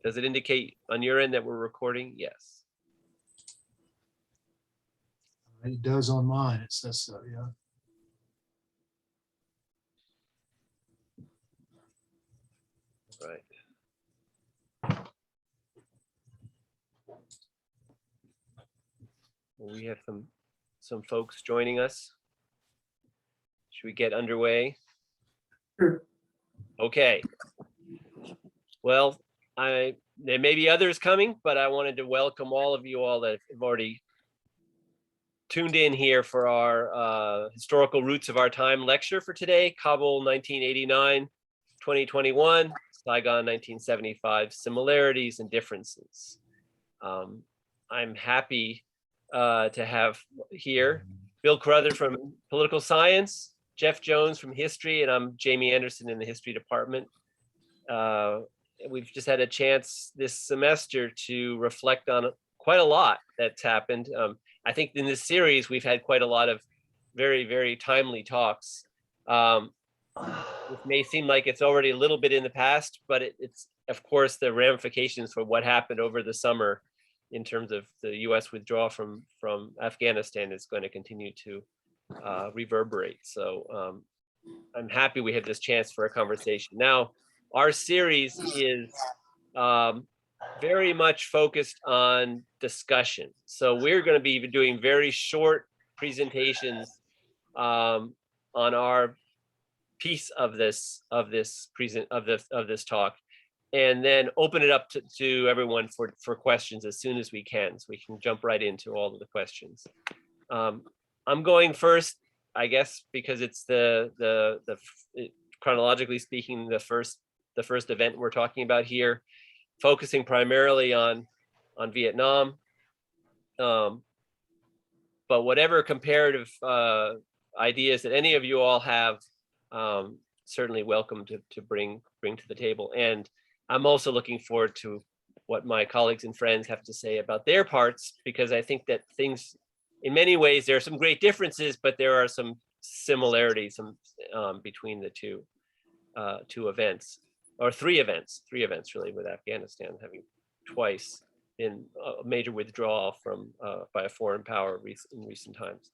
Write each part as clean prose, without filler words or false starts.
Does it indicate on your end that we're recording? Yes. It does on mine, it says so, yeah. Right. Well, we have some folks joining us. Should we get underway? Sure. Okay. Well, there may be others coming, but I wanted to welcome all of you all that have already tuned in here for our Historical Roots of Our Time lecture for today, Kabul 1989, 2021, Saigon 1975, Similarities and Differences. I'm happy to have here Bill Crowther from Political Science, Jeff Jones from History, and I'm Jamie Anderson in the History Department. We've just had a chance this semester to reflect on quite a lot that's happened. I think in this series, we've had quite a lot of very, very timely talks. It may seem like it's already a little bit in the past, but it's, of course, the ramifications for what happened over the summer in terms of the US withdrawal from Afghanistan is going to continue to reverberate. So I'm happy we have this chance for a conversation. Now, our series is very much focused on discussion. So we're going to be doing very short presentations on our piece of this talk, and then open it up to everyone for questions as soon as we can, so we can jump right into all of the questions. I'm going first, I guess, because it's chronologically speaking, the first event we're talking about here, focusing primarily on Vietnam. But whatever comparative ideas that any of you all have, certainly welcome to bring to the table. And I'm also looking forward to what my colleagues and friends have to say about their parts, because I think that things, in many ways, there are some great differences, but there are some similarities between the two events, or three events really, with Afghanistan having twice been a major withdrawal from by a foreign power in recent times.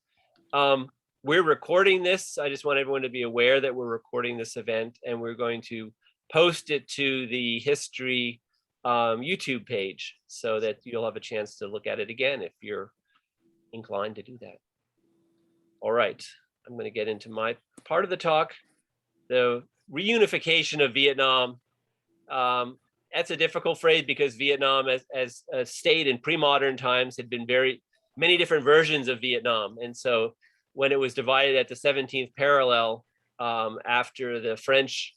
We're recording this. I just want everyone to be aware that we're recording this event, and we're going to post it to the History YouTube page so that you'll have a chance to look at it again if you're inclined to do that. All right, I'm going to get into my part of the talk, the reunification of Vietnam. That's a difficult phrase because Vietnam as a state in pre-modern times had been many different versions of Vietnam. And so when it was divided at the 17th parallel after the French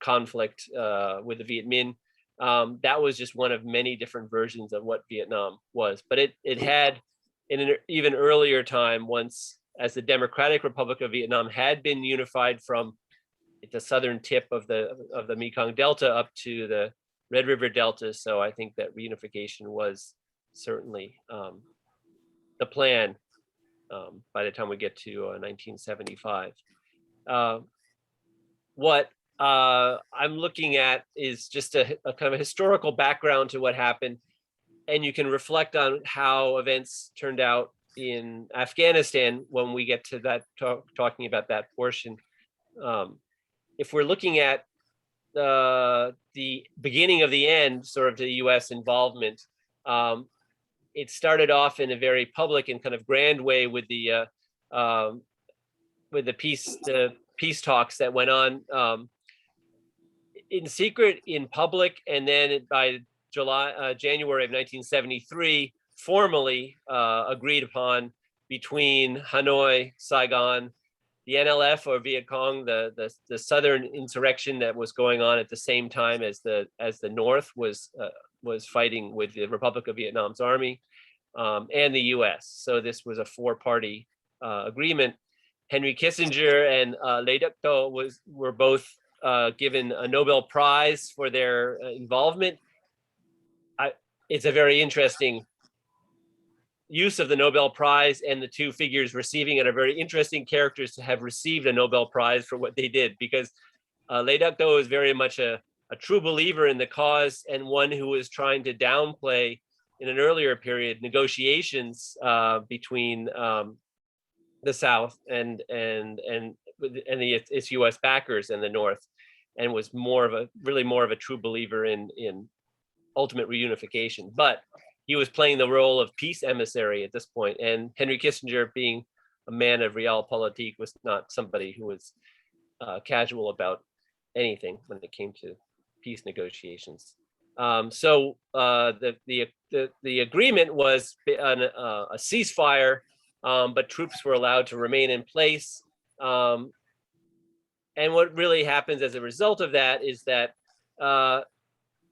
conflict with the Viet Minh, that was just one of many different versions of what Vietnam was. But it had, in an even earlier time, once as the Democratic Republic of Vietnam had been unified from the southern tip of the Mekong Delta up to the Red River Delta. So I think that reunification was certainly the plan by the time we get to 1975. What I'm looking at is just a kind of a historical background to what happened, and you can reflect on how events turned out in Afghanistan when we get to that, talking about that portion. If we're looking at the beginning of the end, sort of the U.S. involvement, it started off in a very public and kind of grand way with the peace talks that went on in secret, in public, and then by January of 1973, formally agreed upon between Hanoi, Saigon, the NLF or Viet Cong, the southern insurrection that was going on at the same time as the North was fighting with the Republic of Vietnam's army, and the U.S. So this was a four-party agreement. Henry Kissinger and Le Duc Tho were both given a Nobel Prize for their involvement. It's a very interesting use of the Nobel Prize, and the two figures receiving it are very interesting characters to have received a Nobel Prize for what they did, because Le Duc Tho is very much a a true believer in the cause and one who was trying to downplay in an earlier period negotiations between the South and its U.S. backers and the North, and was really more of a true believer in ultimate reunification. But he was playing the role of peace emissary at this point, and Henry Kissinger, being a man of realpolitik, was not somebody who was casual about anything when it came to peace negotiations. So the agreement was a ceasefire, but troops were allowed to remain in place. And what really happens as a result of that is that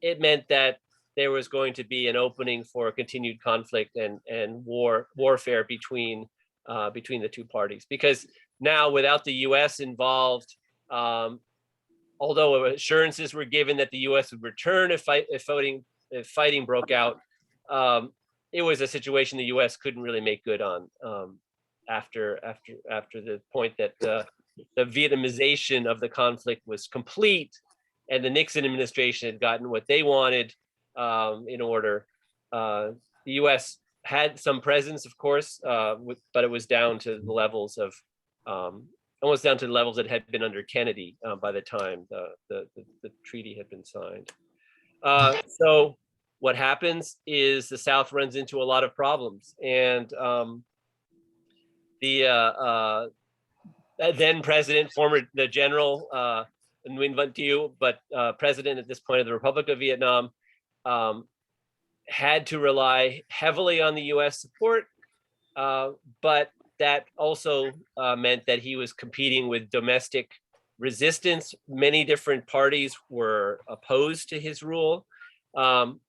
it meant that there was going to be an opening for continued conflict and warfare between the two parties. Because now, without the U.S. involved, although assurances were given that the U.S. would return if fighting broke out, it was a situation the U.S. couldn't really make good on after the point that the Vietnamization of the conflict was complete, and the Nixon administration had gotten what they wanted in order. The U.S. had some presence, of course, but it was down to the levels of almost down to the levels that had been under Kennedy by the time the treaty had been signed. So what happens is the South runs into a lot of problems, and the then president, the general, Nguyen Van Thieu, but president at this point of the Republic of Vietnam, had to rely heavily on the U.S. support, but that also meant that he was competing with domestic resistance. Many different parties were opposed to his rule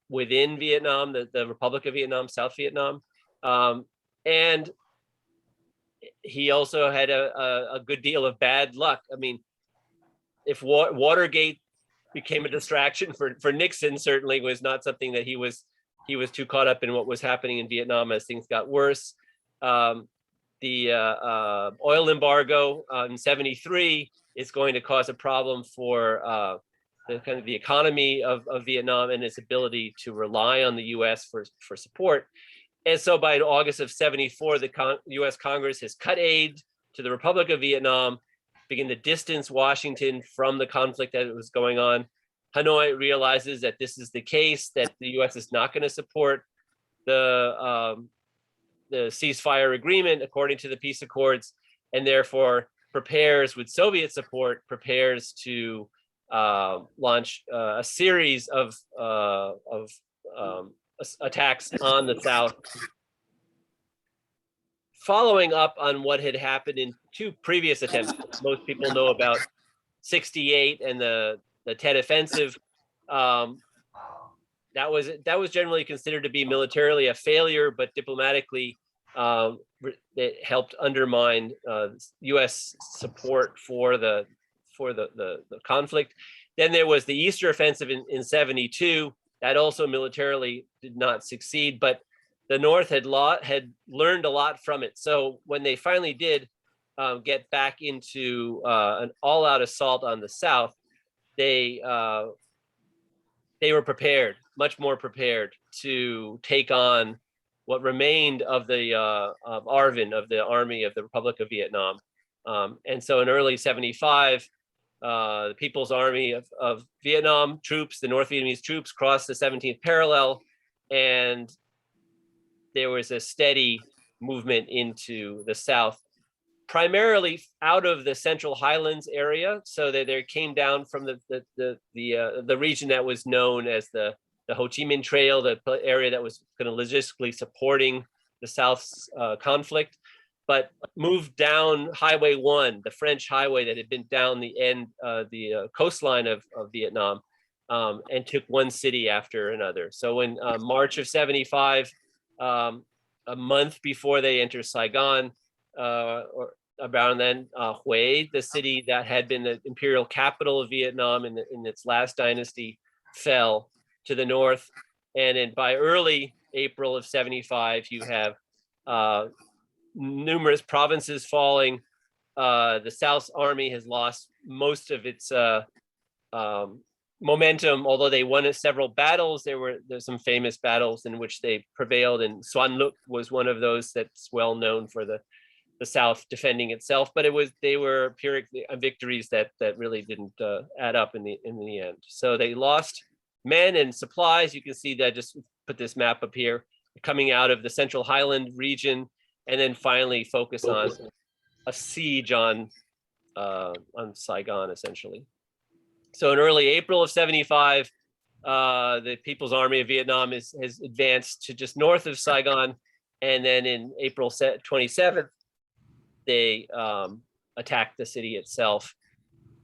within Vietnam, the Republic of Vietnam, South Vietnam. And he also had a good deal of bad luck. I mean, if Watergate became a distraction for Nixon, certainly was not something that he was too caught up in what was happening in Vietnam as things got worse. The oil embargo in '73 is going to cause a problem for the economy of Vietnam and its ability to rely on the U.S. for support. And so by August of '74, the U.S. Congress has cut aid to the Republic of Vietnam, begin to distance Washington from the conflict that was going on. Hanoi realizes that this is the case, that the U.S. is not going to support the ceasefire agreement according to the peace accords, and therefore prepares, with Soviet support, to launch a series of attacks on the South, following up on what had happened in two previous attempts. Most people know about '68 and the Tet Offensive. That was generally considered to be militarily a failure, but diplomatically it helped undermine U.S. support for the conflict. Then there was the Easter Offensive in '72. That also militarily did not succeed, but the North had learned a lot from it. So when they finally did get back into an all-out assault on the South, they were prepared, much more prepared, to take on what remained of the of ARVN, of the Army of the Republic of Vietnam. And so in early '75, the People's Army of Vietnam troops, the North Vietnamese troops, crossed the 17th parallel, and there was a steady movement into the South, primarily out of the Central Highlands area. So that they came down from the region that was known as the Ho Chi Minh Trail, the area that was kind of logistically supporting the South's conflict, but moved down Highway 1, the French highway that had been down the coastline of Vietnam, and took one city after another. So in March of '75, a month before they enter Saigon, or around then, Hue, the city that had been the imperial capital of Vietnam in its last dynasty, fell to the north. And by early April of '75, you have numerous provinces falling. The South's army has lost most of its momentum, although they won several battles, there's some famous battles in which they prevailed, and Xuan Luk was one of those that's well known for the South defending itself. But they were Pyrrhic victories that really didn't add up in the end. So they lost men and supplies. You can see that, just put this map up here, coming out of the Central Highland region, and then finally focus on a siege on Saigon, essentially. So in early April of 75, the People's Army of Vietnam has advanced to just north of Saigon. And then in April 27th, they attacked the city itself.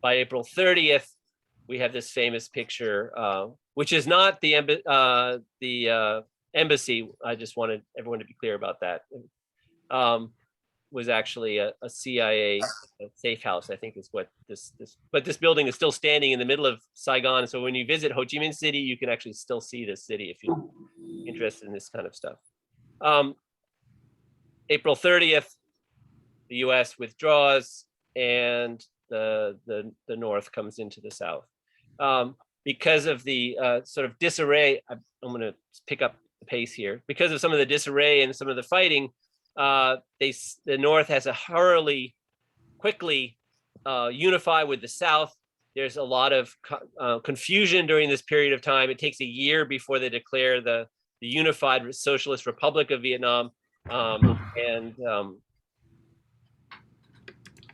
By April 30th, we have this famous picture, which is not the embassy. I just wanted everyone to be clear about that. Was actually a CIA safe house, I think is what but this building is still standing in the middle of Saigon. So when you visit Ho Chi Minh City, you can actually still see this city if you're interested in this kind of stuff. April 30th, the US withdraws and the North comes into the South. Because of the sort of disarray, I'm going to pick up the pace here. Because of some of the disarray and some of the fighting, the North has to quickly unify with the South. There's a lot of confusion during this period of time. It takes a year before they declare the Unified Socialist Republic of Vietnam,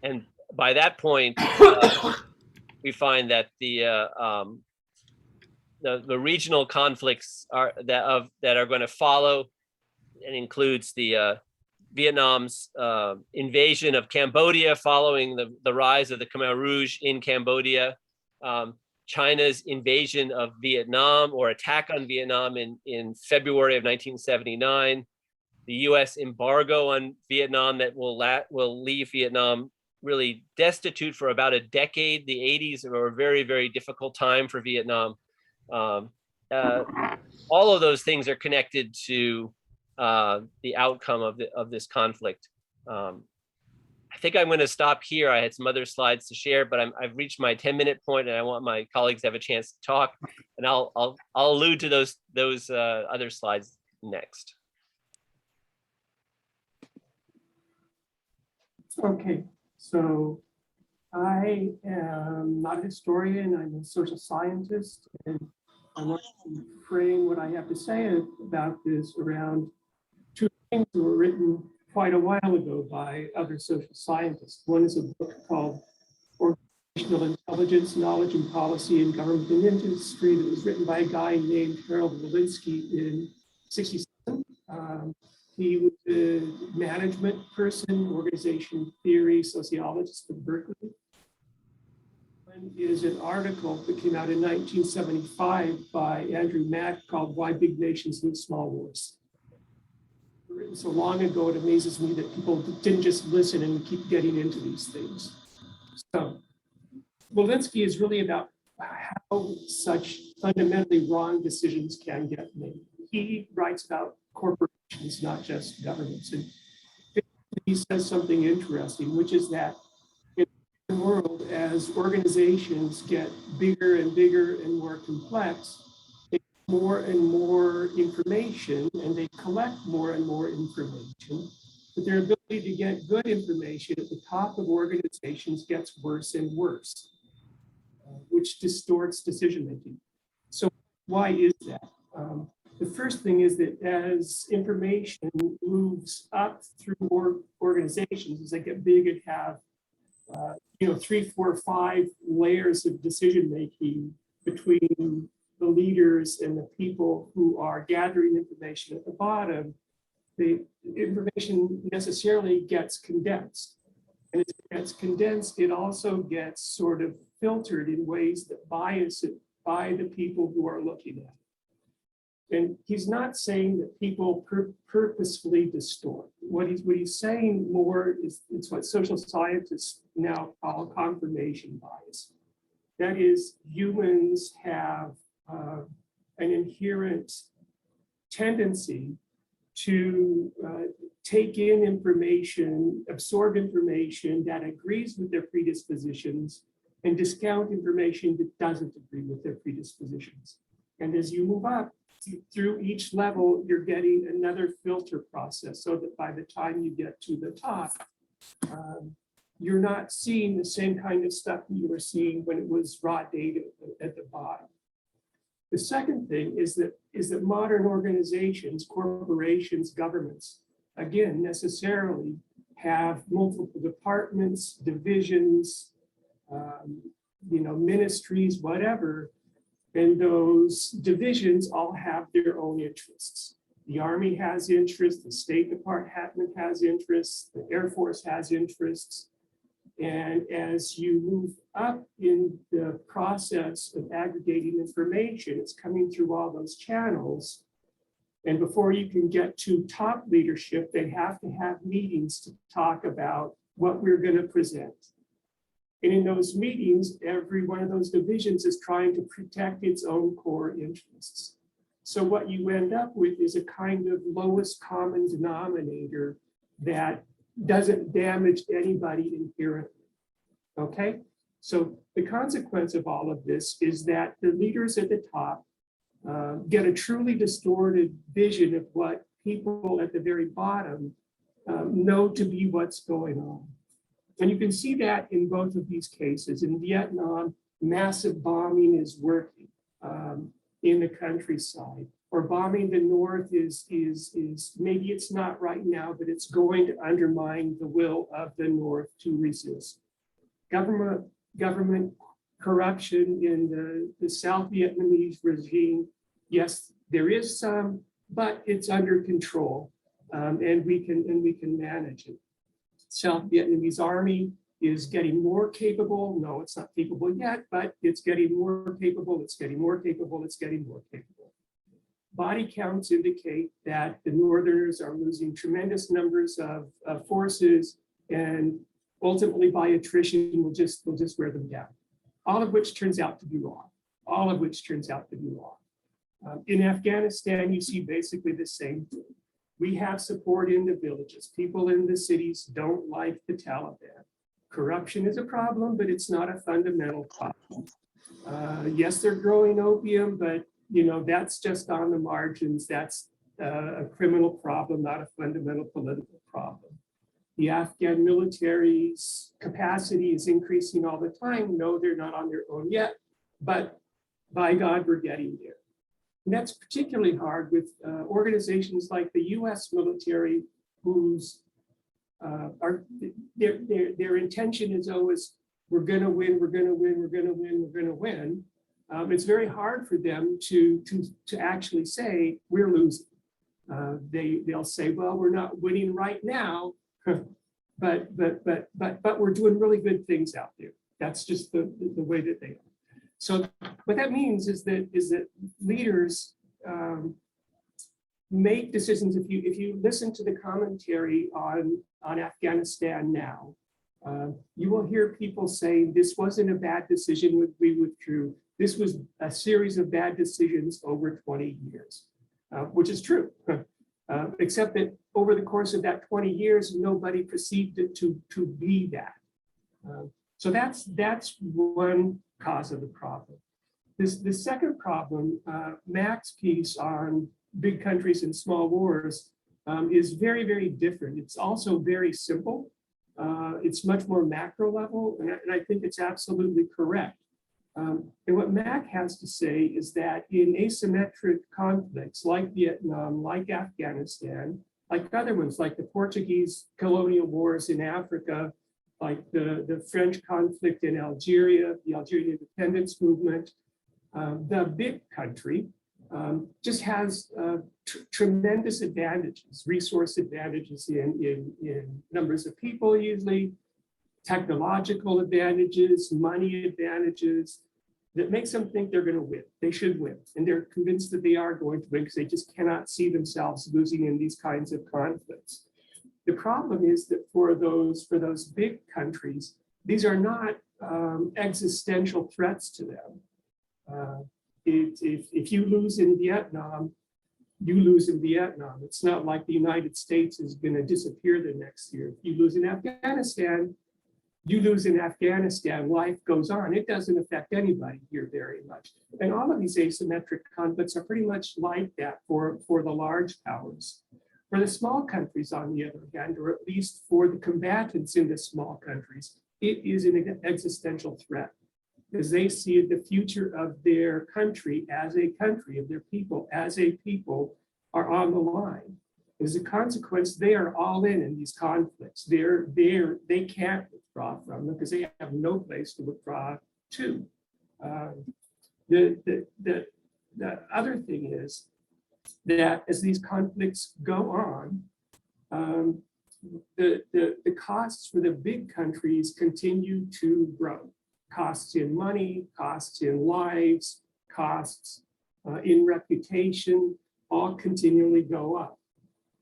and by that point, we find that the regional conflicts that are going to follow, and includes the Vietnam's invasion of Cambodia following the rise of the Khmer Rouge in Cambodia, China's invasion of Vietnam or attack on Vietnam in February of 1979, the US embargo on Vietnam that will leave Vietnam really destitute for about a decade. The 80s were a very, very difficult time for Vietnam. All of those things are connected to the outcome of this conflict. I think I'm going to stop here. I had some other slides to share, but I've reached my 10-minute point, and I want my colleagues to have a chance to talk. And I'll allude to those other slides next. Okay, so I am not a historian. I'm a social scientist, and I want to frame what I have to say about this around two things that were written quite a while ago by other social scientists. One is a book called Organizational Intelligence, Knowledge and Policy in Government and Industry that was written by a guy named Harold Walensky in '67. He was a management person, organization theory sociologist at Berkeley. One is an article that came out in 1975 by Andrew Mack called Why Big Nations Lose Small Wars. Written so long ago, it amazes me that people didn't just listen and keep getting into these things. So Walensky is really about how such fundamentally wrong decisions can get made. He writes about corporations, not just governments. And he says something interesting, which is that in the world, as organizations get bigger and bigger and more complex, they get more and more information, and they collect more and more information. But their ability to get good information at the top of organizations gets worse and worse, which distorts decision making. So why is that? The first thing is that as information moves up through organizations, as they get big and have 3, 4, 5 layers of decision making between the leaders and the people who are gathering information at the bottom, the information necessarily gets condensed. And as it gets condensed, it also gets sort of filtered in ways that bias it by the people who are looking at it. And he's not saying that people purposefully distort. What he's saying more is it's what social scientists now call confirmation bias. That is, humans have an inherent tendency to take in information, absorb information that agrees with their predispositions, and discount information that doesn't agree with their predispositions. And as you move up through each level, you're getting another filter process so that by the time you get to the top, you're not seeing the same kind of stuff you were seeing when it was raw data at the bottom. The second thing is that modern organizations, corporations, governments, again, necessarily have multiple departments, divisions, ministries, whatever, and those divisions all have their own interests. The Army has interests, the State Department has interests, the Air Force has interests. And as you move up in the process of aggregating information, it's coming through all those channels. And before you can get to top leadership, they have to have meetings to talk about what we're going to present. And in those meetings, every one of those divisions is trying to protect its own core interests. So what you end up with is a kind of lowest common denominator that doesn't damage anybody inherently. Okay, so the consequence of all of this is that the leaders at the top get a truly distorted vision of what people at the very bottom know to be what's going on. And you can see that in both of these cases. In Vietnam, massive bombing is working in the countryside, or bombing the north is maybe it's not right now, but it's going to undermine the will of the north to resist. Government corruption in the South Vietnamese regime, yes, there is some, but it's under control, and we can manage it. South Vietnamese army is getting more capable. No, it's not capable yet, but it's getting more capable. It's getting more capable. It's getting more capable. Body counts indicate that the Northerners are losing tremendous numbers of forces, and ultimately by attrition will just wear them down. All of which turns out to be wrong. All of which turns out to be wrong. In Afghanistan, you see basically the same thing. We have support in the villages. People in the cities don't like the Taliban. Corruption is a problem, but it's not a fundamental problem. Yes, they're growing opium, but that's just on the margins. That's a criminal problem, not a fundamental political problem. The Afghan military's capacity is increasing all the time. No, they're not on their own yet, but by God, we're getting there. And that's particularly hard with organizations like the US military, whose their intention is always, we're going to win, we're going to win, we're going to win, we're going to win. It's very hard for them to actually say we're losing. They'll say, well, we're not winning right now, but we're doing really good things out there. That's just the way that they are. So what that means is that leaders make decisions. If you listen to the commentary on Afghanistan now, you will hear people saying this wasn't a bad decision, we withdrew. This was a series of bad decisions over 20 years, which is true, except that over the course of that 20 years, nobody perceived it to be that. So that's one cause of the problem. The second problem, Mac's piece on big countries and small wars is very, very different. It's also very simple. It's much more macro level, and I think it's absolutely correct. And what Mac has to say is that in asymmetric conflicts like Vietnam, like Afghanistan, like other ones, like the Portuguese colonial wars in Africa, like the French conflict in Algeria, the Algerian independence movement, the big country just has tremendous advantages, resource advantages in numbers of people usually, technological advantages, money advantages, that makes them think they're going to win. They should win. And they're convinced that they are going to win because they just cannot see themselves losing in these kinds of conflicts. The problem is that for those big countries, these are not existential threats to them. If you lose in Vietnam, you lose in Vietnam. It's not like the United States is going to disappear the next year. If you lose in Afghanistan, you lose in Afghanistan, life goes on. It doesn't affect anybody here very much. And all of these asymmetric conflicts are pretty much like that for the large powers. For the small countries, on the other hand, or at least for the combatants in the small countries, it is an existential threat, because they see the future of their country, of their people as a people, are on the line. As a consequence, they are all in these conflicts. They can't withdraw from them because they have no place to withdraw to. The other thing is that as these conflicts go on, the costs for the big countries continue to grow. Costs in money, costs in lives, costs in reputation, all continually go up.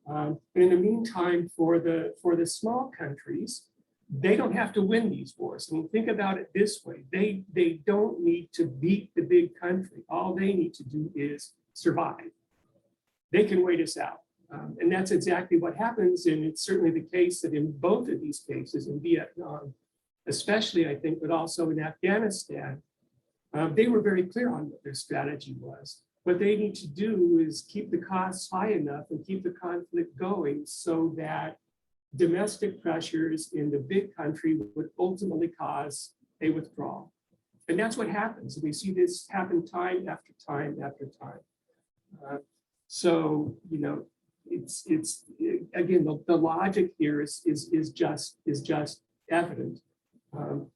But in the meantime, for the small countries, they don't have to win these wars. I mean, think about it this way: they don't need to beat the big country. All they need to do is survive. They can wait us out, and that's exactly what happens. And it's certainly the case that in both of these cases, in Vietnam, especially, I think, but also in Afghanistan, they were very clear on what their strategy was. What they need to do is keep the costs high enough and keep the conflict going so that domestic pressures in the big country would ultimately cause a withdrawal. And that's what happens. We see this happen time after time after time. So, you know, it's again, the logic here is just evident.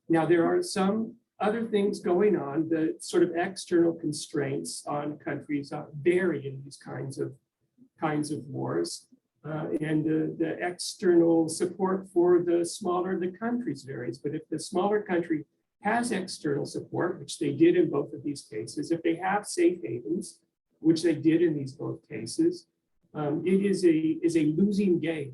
Now, there are some other things going on. The sort of external constraints on countries vary in these kinds of wars, and the external support for the smaller the countries varies. But if the smaller country has external support, which they did in both of these cases, if they have safe havens, which they did in these both cases, it is a losing game,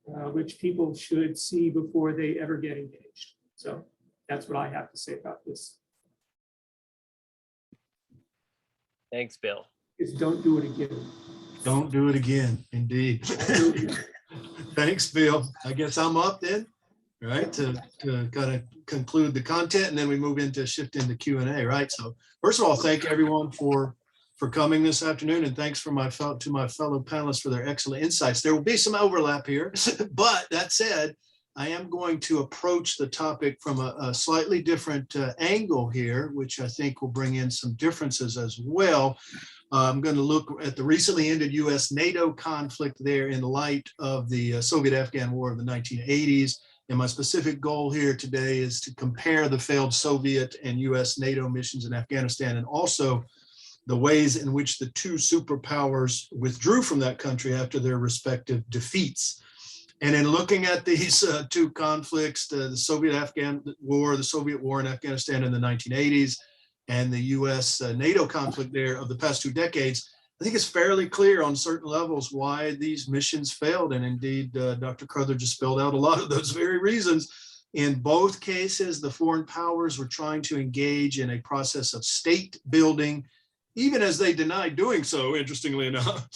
which people should see before they ever get engaged. So that's what I have to say about this. Thanks, Bill. Is don't do it again. Don't do it again, indeed. Thanks, Bill. I guess I'm up then, right, to kind of conclude the content, and then we move into shift into Q&A, right? So first of all, thank everyone for coming this afternoon, and thanks to my fellow panelists for their excellent insights. There will be some overlap here, but that said, I am going to approach the topic from a slightly different angle here, which I think will bring in some differences as well. I'm going to look at the recently ended US-NATO conflict there in light of the Soviet-Afghan War of the 1980s. And my specific goal here today is to compare the failed Soviet and US-NATO missions in Afghanistan, and also the ways in which the two superpowers withdrew from that country after their respective defeats. And in looking at these two conflicts, the Soviet-Afghan War, the Soviet War in Afghanistan in the 1980s, and the US-NATO conflict there of the past 2 decades, I think it's fairly clear on certain levels why these missions failed. And indeed, Dr. Crowther just spelled out a lot of those very reasons. In both cases, the foreign powers were trying to engage in a process of state building, even as they denied doing so, interestingly enough,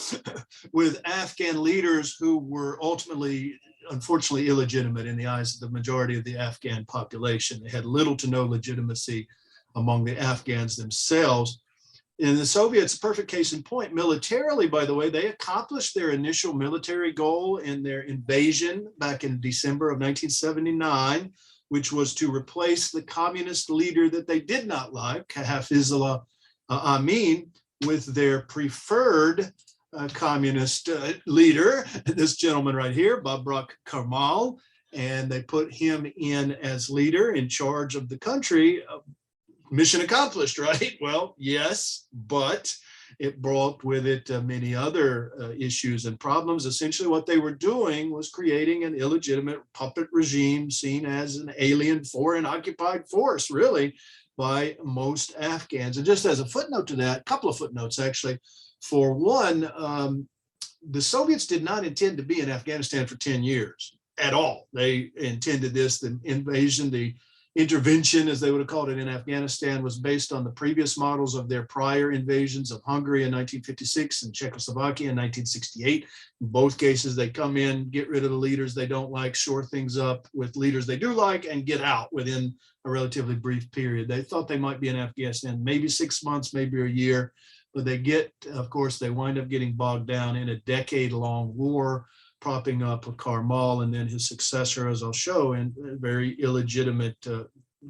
with Afghan leaders who were ultimately, unfortunately, illegitimate in the eyes of the majority of the Afghan population. They had little to no legitimacy among the Afghans themselves. In the Soviets, perfect case in point, militarily, by the way, they accomplished their initial military goal in their invasion back in December of 1979, which was to replace the communist leader that they did not like, Hafizullah Amin, with their preferred communist leader, this gentleman right here, Babrak Karmal, and they put him in as leader in charge of the country. Mission accomplished, right? Well, yes, but it brought with it many other issues and problems. Essentially, what they were doing was creating an illegitimate puppet regime seen as an alien foreign occupied force, really, by most Afghans. And just as a footnote to that, a couple of footnotes actually. For one, the Soviets did not intend to be in Afghanistan for 10 years at all. They intended this, the invasion, the intervention, as they would have called it in Afghanistan, was based on the previous models of their prior invasions of Hungary in 1956 and Czechoslovakia in 1968. In both cases, they come in, get rid of the leaders they don't like, shore things up with leaders they do like, and get out within a relatively brief period. They thought they might be in Afghanistan maybe 6 months, maybe a year, but they get, of course, they wind up getting bogged down in a decade-long war, propping up Karmal and then his successor, as I'll show, in a very illegitimate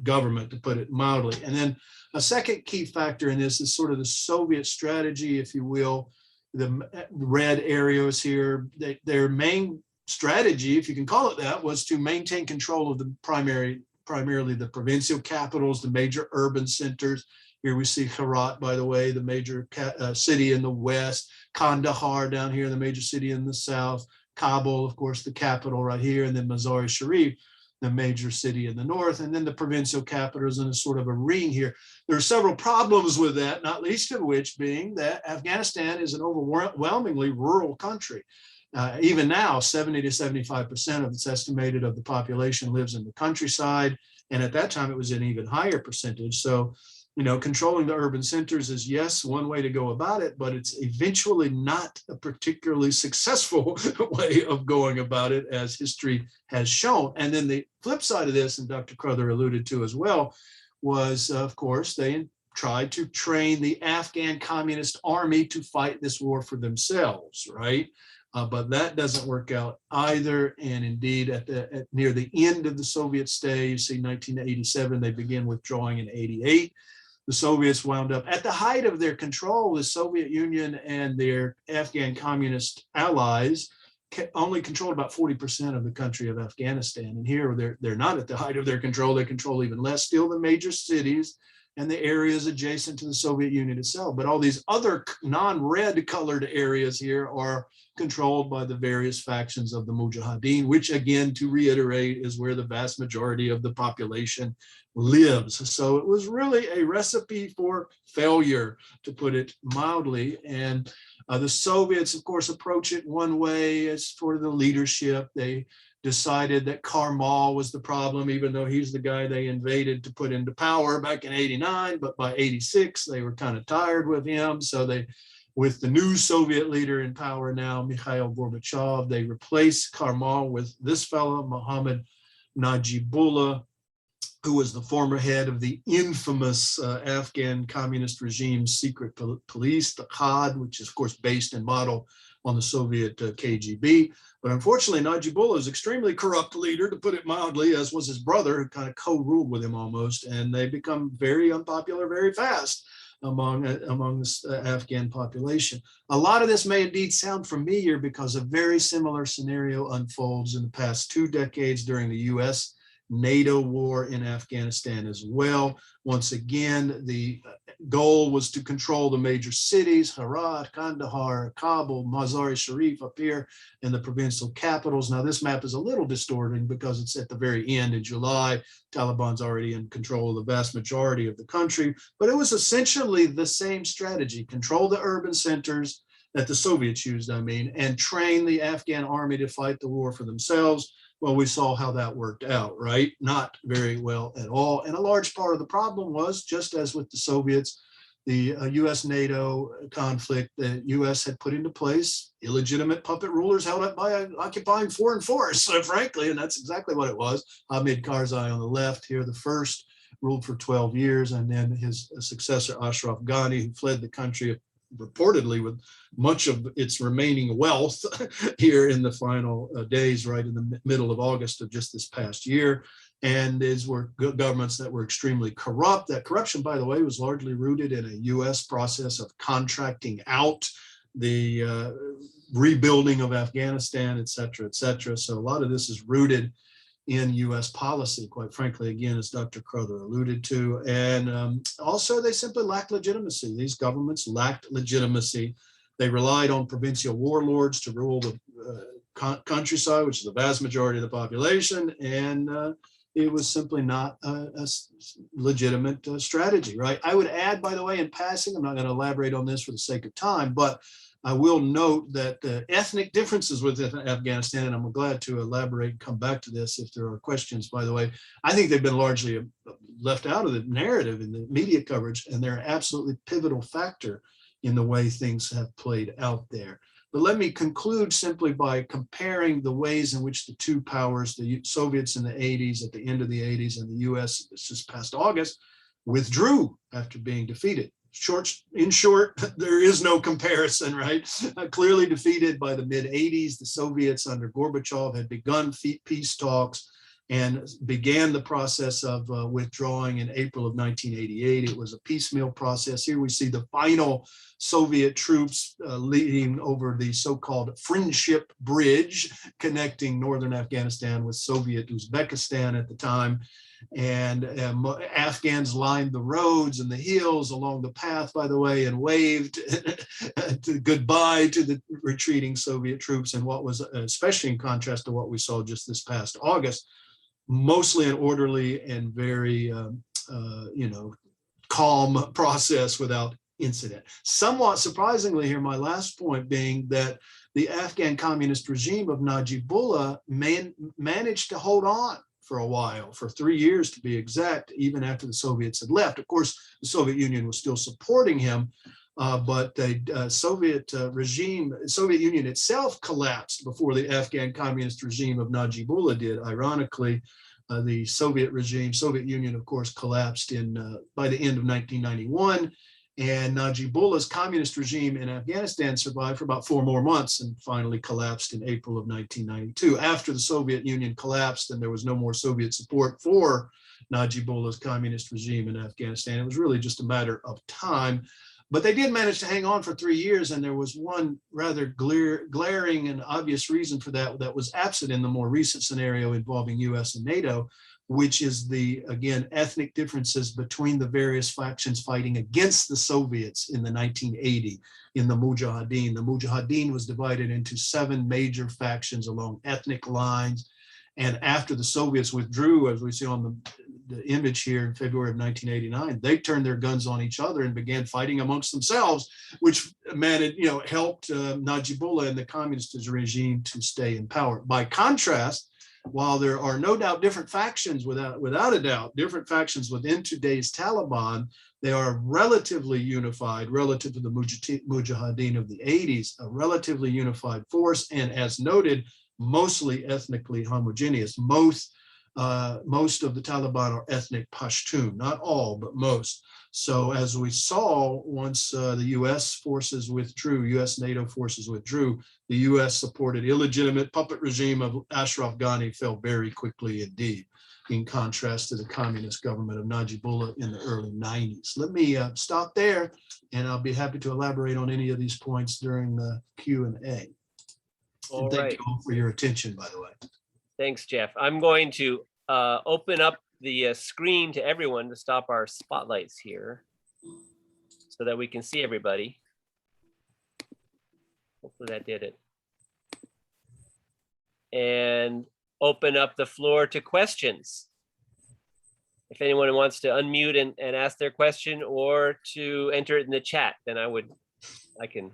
government, to put it mildly. And then a second key factor in this is sort of the Soviet strategy, if you will. The red areas here, their main strategy, if you can call it that, was to maintain control of the primarily the provincial capitals, the major urban centers. Here we see Herat, by the way, the major city in the west, Kandahar down here, the major city in the south, Kabul, of course, the capital right here, and then Mazar-e-Sharif, the major city in the north, and then the provincial capitals in a sort of a ring here. There are several problems with that, not least of which being that Afghanistan is an overwhelmingly rural country. Even now, 70 to 75% of it's estimated of the population lives in the countryside, and at that time it was an even higher percentage. So, you know, controlling the urban centers is, yes, one way to go about it, but it's eventually not a particularly successful way of going about it, as history has shown. And then the flip side of this, and Dr. Crowther alluded to as well, was, of course, they tried to train the Afghan Communist Army to fight this war for themselves, right? But that doesn't work out either. And indeed, near the end of the Soviet stay, you see 1987, they begin withdrawing in 88. The Soviets wound up at the height of their control. The Soviet Union and their Afghan communist allies only controlled about 40% of the country of Afghanistan. And here they're not at the height of their control. They control even less, still the major cities and the areas adjacent to the Soviet Union itself. But all these other non-red colored areas here are controlled by the various factions of the Mujahideen, which, again, to reiterate, is where the vast majority of the population lives. So it was really a recipe for failure, to put it mildly. And the Soviets, of course, approach it one way as for the leadership. They decided that Karmal was the problem, even though he's the guy they invaded to put into power back in 89. But by 86, they were kind of tired with him. So they, with the new Soviet leader in power now, Mikhail Gorbachev, they replaced Karmal with this fellow, Mohammad Najibullah, who was the former head of the infamous Afghan communist regime's secret police, the Khad, which is, of course, based and modeled on the Soviet KGB. But unfortunately, Najibullah is an extremely corrupt leader, to put it mildly, as was his brother, who kind of co-ruled with him almost. And they become very unpopular very fast among the Afghan population. A lot of this may indeed sound familiar because a very similar scenario unfolds in the past 2 decades during the US NATO war in Afghanistan as well. Once again, the goal was to control the major cities, Herat, Kandahar, Kabul, Mazar-e-Sharif up here, and the provincial capitals. Now, this map is a little distorting because it's at the very end in July. Taliban's already in control of the vast majority of the country, but it was essentially the same strategy: control the urban centers that the Soviets used, and train the Afghan army to fight the war for themselves. Well, we saw how that worked out, right? Not very well at all. And a large part of the problem was, just as with the Soviets, the US-NATO conflict, the US had put into place illegitimate puppet rulers held up by an occupying foreign force, frankly, and that's exactly what it was. Hamid Karzai on the left here, the first, ruled for 12 years, and then his successor, Ashraf Ghani, who fled the country reportedly with much of its remaining wealth here in the final days, right in the middle of August of just this past year. And these were governments that were extremely corrupt. That corruption, by the way, was largely rooted in a US process of contracting out the rebuilding of Afghanistan, et cetera, et cetera. So a lot of this is rooted in US policy, quite frankly, again, as Dr. Crowther alluded to. And also, they simply lacked legitimacy. These governments lacked legitimacy. They relied on provincial warlords to rule the countryside, which is the vast majority of the population. And it was simply not a legitimate strategy, right? I would add, by the way, in passing, I'm not going to elaborate on this for the sake of time, but I will note that ethnic differences within Afghanistan, and I'm glad to elaborate and come back to this if there are questions, by the way, I think they've been largely left out of the narrative in the media coverage, and they're an absolutely pivotal factor in the way things have played out there. But let me conclude simply by comparing the ways in which the two powers, the Soviets in the 80s, at the end of the 80s, and the US just past August, withdrew after being defeated. In short, there is no comparison, right? Clearly defeated by the mid-80s, the Soviets under Gorbachev had begun peace talks and began the process of withdrawing in April of 1988. It was a piecemeal process. Here we see the final Soviet troops leading over the so-called Friendship Bridge, connecting northern Afghanistan with Soviet Uzbekistan at the time. And Afghans lined the roads and the hills along the path, by the way, and waved goodbye to the retreating Soviet troops. And what was, especially in contrast to what we saw just this past August, mostly an orderly and very, calm process without incident. Somewhat surprisingly here, my last point being that the Afghan communist regime of Najibullah managed to hold on for a while, for 3 years to be exact, even after the Soviets had left. Of course, the Soviet Union was still supporting him, but the Soviet Union itself collapsed before the Afghan communist regime of Najibullah did. Ironically, the Soviet Union, of course, collapsed by the end of 1991. And Najibullah's communist regime in Afghanistan survived for about 4 more months and finally collapsed in April of 1992. After the Soviet Union collapsed and there was no more Soviet support for Najibullah's communist regime in Afghanistan, it was really just a matter of time. But they did manage to hang on for 3 years, and there was one rather glaring and obvious reason for that was absent in the more recent scenario involving US and NATO, which is again, ethnic differences between the various factions fighting against the Soviets in the 1980 in the Mujahideen. The Mujahideen was divided into 7 major factions along ethnic lines. And after the Soviets withdrew, as we see on the image here in February of 1989, they turned their guns on each other and began fighting amongst themselves, which helped Najibullah and the communist regime to stay in power. By contrast, while there are no doubt different factions, without a doubt, different factions within today's Taliban, they are relatively unified relative to the Mujahideen of the 80s, a relatively unified force, and as noted, mostly ethnically homogeneous. Most of the Taliban are ethnic Pashtun, not all, but most. So as we saw, once the US forces withdrew, US NATO forces withdrew, the US supported illegitimate puppet regime of Ashraf Ghani fell very quickly indeed, in contrast to the communist government of Najibullah in the early 90s. Let me stop there, and I'll be happy to elaborate on any of these points during the Q&A. And thank you all for your attention, by the way. Thanks, Jeff. I'm going to open up the screen to everyone to stop our spotlights here so that we can see everybody. Hopefully that did it. And open up the floor to questions. If anyone wants to unmute and ask their question or to enter it in the chat, then I can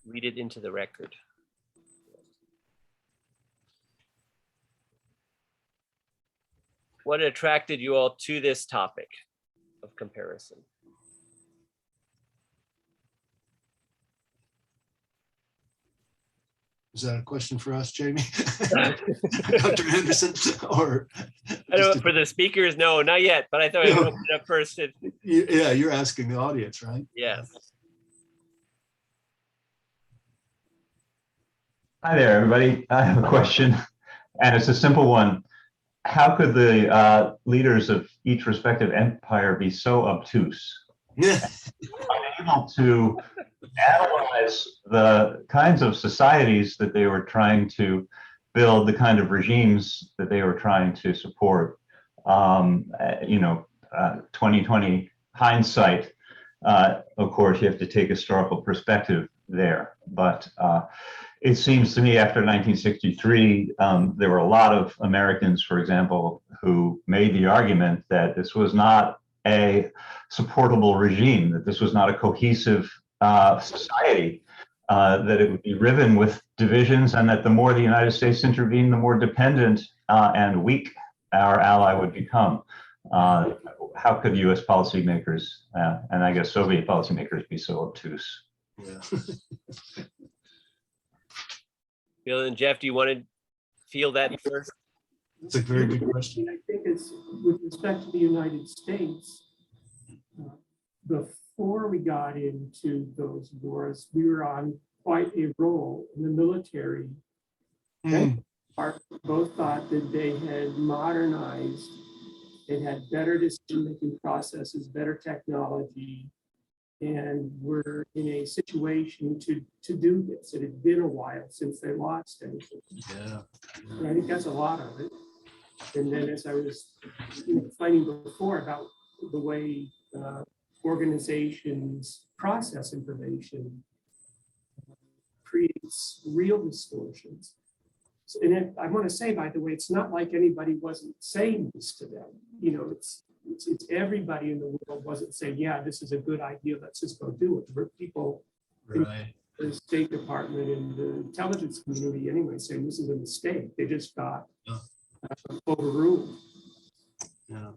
read it into the record. What attracted you all to this topic of comparison? Is that a question for us, Jamie? Dr. Henderson, or? I don't, for the speakers, no, not yet, but I thought I'd open it up first. Yeah, you're asking the audience, right? Yes. Hi there, everybody. I have a question, and it's a simple one. How could the leaders of each respective empire be so obtuse? Yeah. Unable to analyze the kinds of societies that they were trying to build, the kind of regimes that they were trying to support. 2020 hindsight, of course, you have to take historical perspective there. But it seems to me after 1963, there were a lot of Americans, for example, who made the argument that this was not a supportable regime, that this was not a cohesive society, that it would be riven with divisions, and that the more the United States intervened, the more dependent and weak our ally would become. How could U.S. policymakers and I guess Soviet policymakers be so obtuse? Yeah. Bill and Jeff, do you want to field that first? That's a very good question. I think it's with respect to the United States, before we got into those wars, we were on quite a roll in the military. Mm. Both thought that they had modernized, they had better decision-making processes, better technology, and were in a situation to do this. It had been a while since they lost anything. Yeah. And I think that's a lot of it. And then as I was explaining before about the way organizations process information creates real distortions. And I want to say, by the way, it's not like anybody wasn't saying this to them. You know, it's everybody in the world wasn't saying, yeah, this is a good idea, let's just go do it. There were people Right. in the State Department and the intelligence community anyway saying this is a mistake. They just got overruled. Yeah.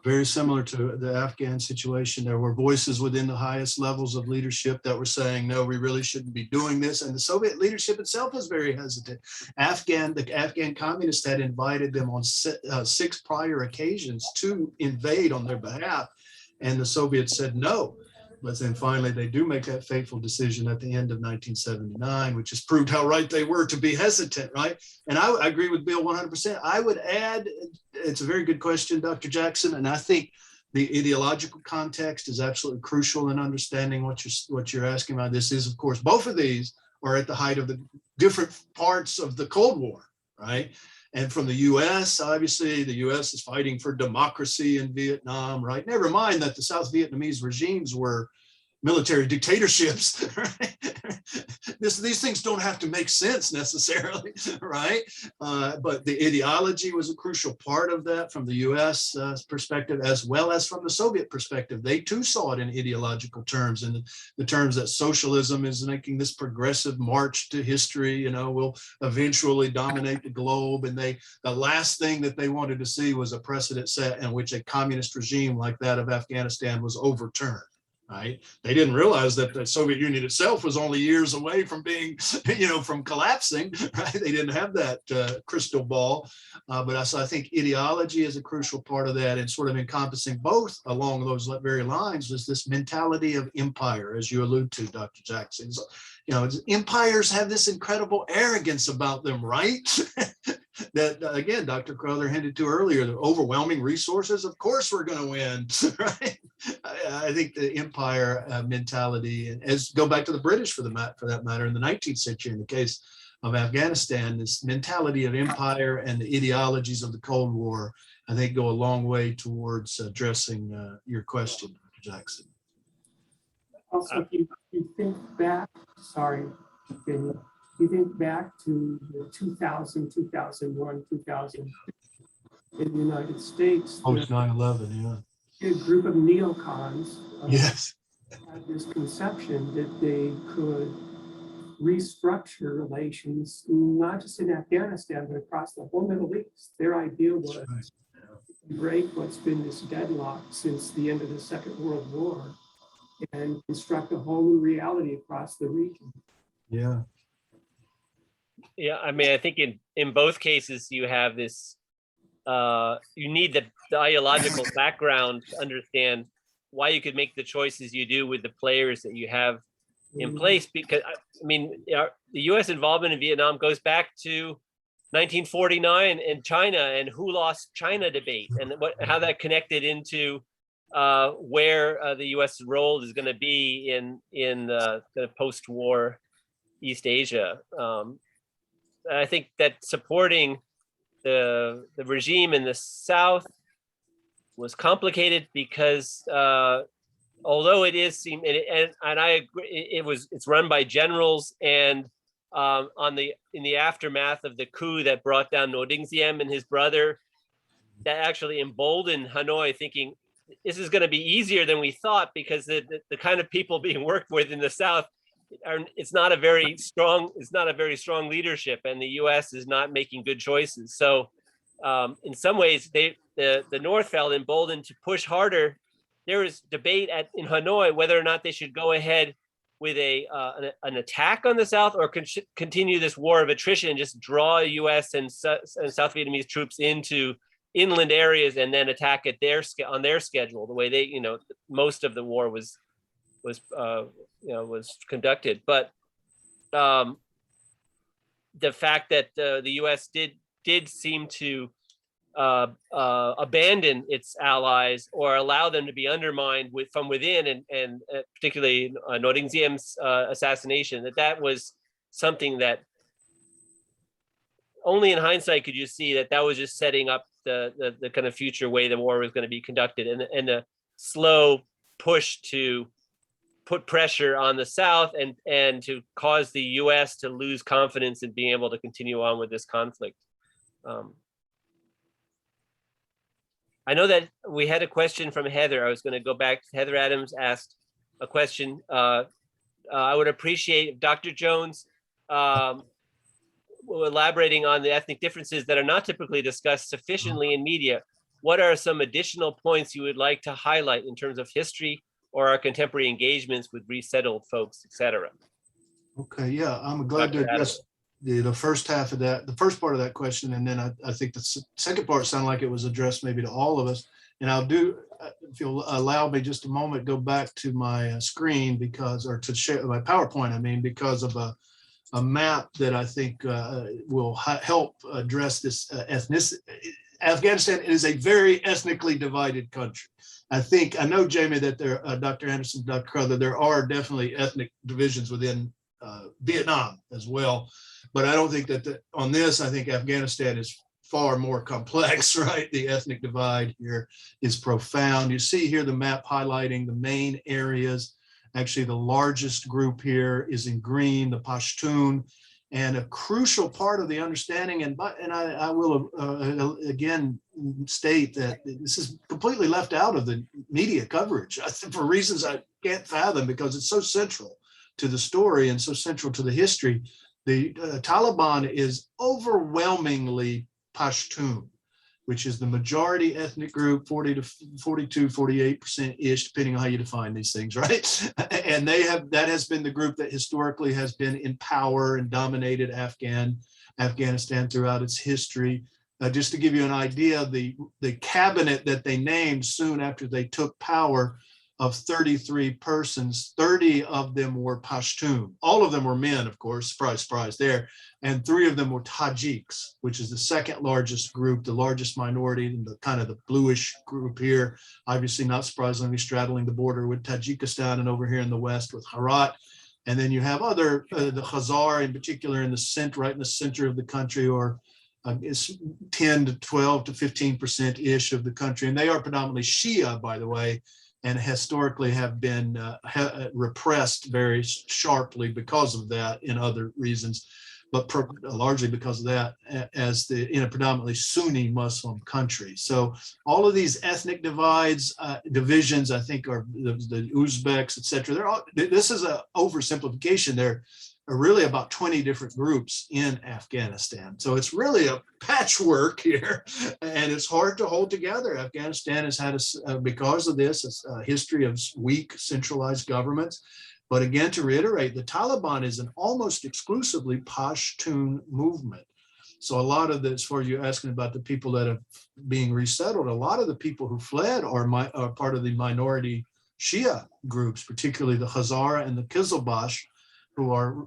Very similar to the Afghan situation. There were voices within the highest levels of leadership that were saying, no, we really shouldn't be doing this. And the Soviet leadership itself was very hesitant. The Afghan communists had invited them on 6 prior occasions to invade on their behalf. And the Soviets said no. But then finally, they do make that fateful decision at the end of 1979, which has proved how right they were to be hesitant, right? And I agree with Bill 100%. I would add, it's a very good question, Dr. Jackson, and I think the ideological context is absolutely crucial in understanding what you're asking about. This is, of course, both of these are at the height of the different parts of the Cold War, right? And from the US, obviously, the US is fighting for democracy in Vietnam, right? Never mind that the South Vietnamese regimes were military dictatorships, right? These things don't have to make sense necessarily, right? But the ideology was a crucial part of that from the US perspective, as well as from the Soviet perspective. They too saw it in ideological terms, and the terms that socialism is making this progressive march to history, you know, will eventually dominate the globe. And the last thing that they wanted to see was a precedent set in which a communist regime like that of Afghanistan was overturned. Right? They didn't realize that the Soviet Union itself was only years away from being, you know, from collapsing. Right? They didn't have that crystal ball. But I think ideology is a crucial part of that, and sort of encompassing both along those very lines is this mentality of empire, as you allude to, Dr. Jackson. So, you know, empires have this incredible arrogance about them, right? That again, Dr. Crowther hinted to earlier, the overwhelming resources, of course we're going to win, right? I think the empire mentality, and as go back to the British for that matter, in the 19th century, in the case of Afghanistan, this mentality of empire and the ideologies of the Cold War, I think go a long way towards addressing your question, Dr. Jackson. Also, if you think back, sorry, you think back to the 2000, 2001, 2000 in the United States, Post 9/11, yeah. a group of neocons Yes. had this conception that they could restructure relations, not just in Afghanistan, but across the whole Middle East. Their idea was to break what's been this deadlock since the end of the Second World War and construct a whole new reality across the region. Yeah. Yeah, I mean, I think in both cases you have this, you need the ideological background to understand why you could make the choices you do with the players that you have in place. Because I mean, the U.S. involvement in Vietnam goes back to 1949 and China and who lost China debate, and how that connected into where the U.S. role is going to be in the post-war East Asia. I think that supporting the regime in the South was complicated because although it is and I agree, it's run by generals, and in the aftermath of the coup that brought down Ngo Dinh Diem and his brother, that actually emboldened Hanoi, thinking this is going to be easier than we thought, because the kind of people being worked with in the South it's not a very strong leadership, and the U.S. is not making good choices. So in some ways, the North felt emboldened to push harder. There was debate in Hanoi whether or not they should go ahead with an attack on the South, or continue this war of attrition and just draw U.S. and South Vietnamese troops into inland areas and then attack at on their schedule, the way they, most of the war was conducted. But the fact that the U.S. did seem to abandon its allies or allow them to be undermined from within, and particularly Ngo Dinh Diem's assassination, that was something that only in hindsight could you see that was just setting up the kind of future way the war was going to be conducted, and the slow push to put pressure on the South and to cause the U.S. to lose confidence in being able to continue on with this conflict. I know that we had a question from Heather. I was going to go back. Heather Adams asked a question. I would appreciate if Dr. Jones elaborating on the ethnic differences that are not typically discussed sufficiently in media. What are some additional points you would like to highlight in terms of history or our contemporary engagements with resettled folks, et cetera? Okay, yeah, I'm glad to address the first half of that, the first part of that question, and then I think the second part sounded like it was addressed maybe to all of us. And I'll do, if you'll allow me just a moment, go back to my screen or to share my PowerPoint, because of a map that I think will help address this ethnicity. Afghanistan is a very ethnically divided country. I know, Jamie, that Dr. Anderson, Dr. Crowther, there are definitely ethnic divisions within Vietnam as well. But I don't think that on this, I think Afghanistan is far more complex, right? The ethnic divide here is profound. You see here the map highlighting the main areas. Actually, the largest group here is in green, the Pashtun. And a crucial part of the understanding, and I will again state that this is completely left out of the media coverage for reasons I can't fathom, because it's so central to the story and so central to the history. The Taliban is overwhelmingly Pashtun, which is the majority ethnic group, 40 to 42, 48%-ish, depending on how you define these things, right? And that has been the group that historically has been in power and dominated Afghanistan throughout its history. Just to give you an idea, the cabinet that they named soon after they took power, of 33 persons, 30 of them were Pashtun. All of them were men, of course, surprise, surprise there. And 3 of them were Tajiks, which is the second largest group, the largest minority, and the kind of the bluish group here, obviously not surprisingly straddling the border with Tajikistan, and over here in the west with Herat. And then you have other, the Khazar in particular in the center, right in the center of the country, or it's 10 to 12 to 15%-ish of the country. And they are predominantly Shia, by the way, and historically have been repressed very sharply because of that, in other reasons, but largely because of that, in a predominantly Sunni Muslim country. So all of these ethnic divisions, I think, are the Uzbeks, et cetera. This is an oversimplification. There are really about 20 different groups in Afghanistan. So it's really a patchwork here, and it's hard to hold together. Afghanistan has had, because of this, a history of weak centralized governments. But again, to reiterate, the Taliban is an almost exclusively Pashtun movement. So a lot of the, as far as you're asking about the people that are being resettled, a lot of the people who fled are part of the minority Shia groups, particularly the Hazara and the Kizilbash, who are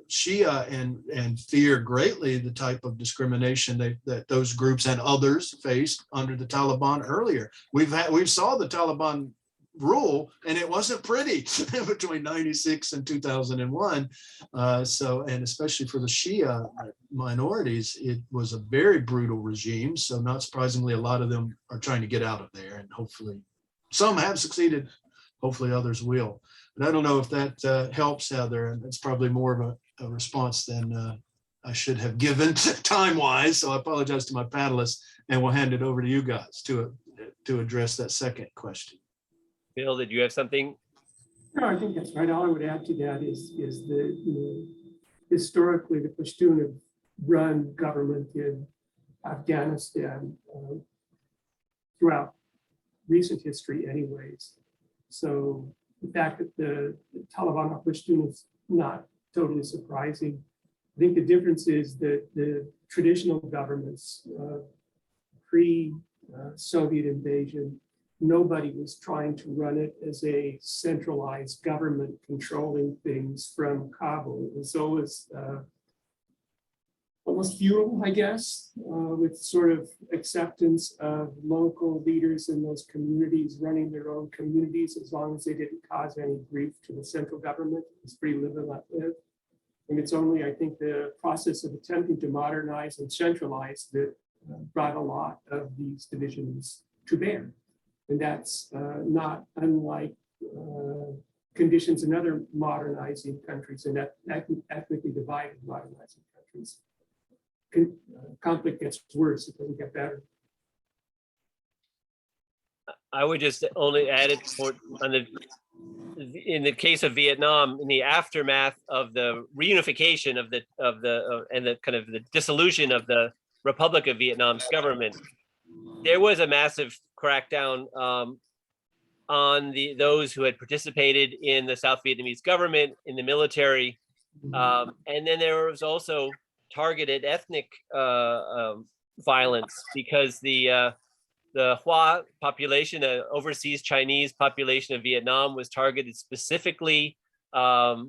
Shia and fear greatly the type of discrimination that those groups and others faced under the Taliban earlier. We saw the Taliban rule, and it wasn't pretty between 96 and 2001. And especially for the Shia minorities, it was a very brutal regime. So not surprisingly, a lot of them are trying to get out of there, and hopefully some have succeeded. Hopefully others will. But I don't know if that helps, Heather, and it's probably more of a response than I should have given time-wise. So I apologize to my panelists, and we'll hand it over to you guys to address that second question. Bill, did you have something? No, I think that's right. All I would add to that is that, historically the Pashtun have run government in Afghanistan throughout recent history anyways. So the fact that the Taliban are Pashtun is not totally surprising. I think the difference is that the traditional governments, pre-Soviet invasion, nobody was trying to run it as a centralized government controlling things from Kabul. It was always almost feudal, I guess, with sort of acceptance of local leaders in those communities running their own communities as long as they didn't cause any grief to the central government. It's free live and let live. And it's only, I think, the process of attempting to modernize and centralize that brought a lot of these divisions to bear. And that's not unlike conditions in other modernizing countries and ethnically divided modernizing countries. Conflict gets worse, it doesn't get better. I would just only add it in the case of Vietnam, in the aftermath of the reunification of the kind of the dissolution of the Republic of Vietnam's government, there was a massive crackdown on those who had participated in the South Vietnamese government, in the military, and then there was also targeted ethnic violence because the Hoa population, the overseas Chinese population of Vietnam, was targeted specifically because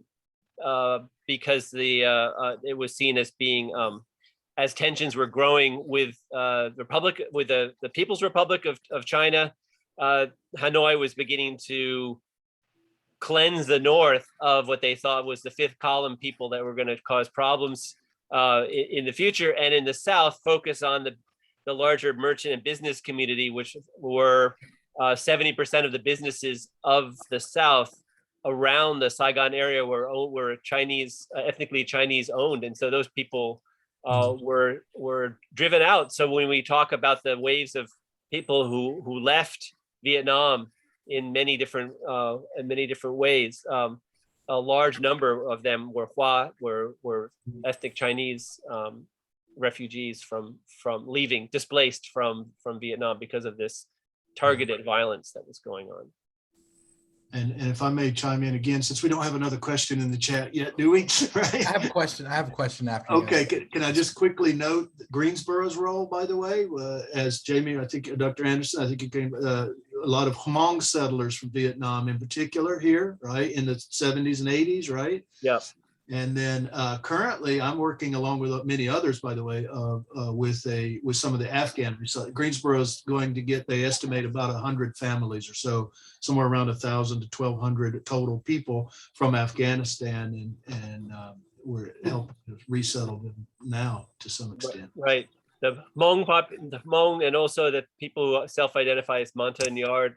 it was seen as being as tensions were growing with the People's Republic of China. Hanoi was beginning to cleanse the north of what they thought was the fifth column people that were going to cause problems in the future, and in the south focus on the larger merchant and business community, which were 70% of the businesses of the south around the Saigon area were Chinese, ethnically Chinese owned, and so those people were driven out. So when we talk about the waves of people who left Vietnam in many different ways, a large number of them were Hoa, were ethnic Chinese refugees from leaving, displaced from Vietnam because of this targeted violence that was going on. And if I may chime in again, since we don't have another question in the chat yet, do we? Right? I have a question after. Okay, can I just quickly note Greensboro's role, by the way, as Jamie, I think Dr. Anderson, I think you came, a lot of Hmong settlers from Vietnam in particular here, right, in the 70s and 80s, right? Yeah. And then currently I'm working along with many others, by the way, with some of the Afghan. Greensboro's going to get, they estimate about 100 families or so, somewhere around 1,000 to 1,200 total people from Afghanistan, and we're helping to resettle them now to some extent. Right. The Hmong, and also the people who self-identify as Montagnard,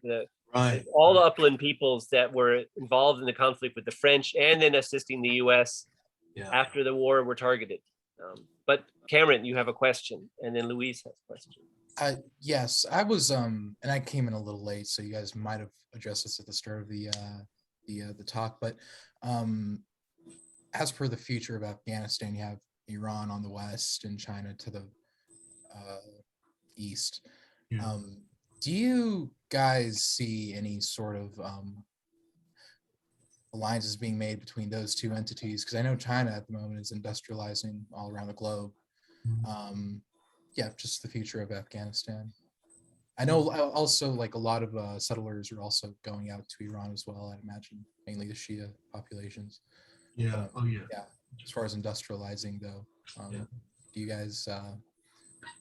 Right. all the upland peoples that were involved in the conflict with the French and then assisting the U.S. after the war were targeted. But Cameron, you have a question, and then Louise has a question. Yes, I was and I came in a little late, so you guys might have addressed this at the start of the talk. But as per the future of Afghanistan, you have Iran on the west and China to the east. Yeah. Do you guys see any sort of alliances being made between those two entities? Because I know China at the moment is industrializing all around the globe. Yeah, just the future of Afghanistan. I know also like a lot of settlers are also going out to Iran as well, I'd imagine, mainly the Shia populations. Yeah. Oh yeah. Yeah. As far as industrializing though, do you guys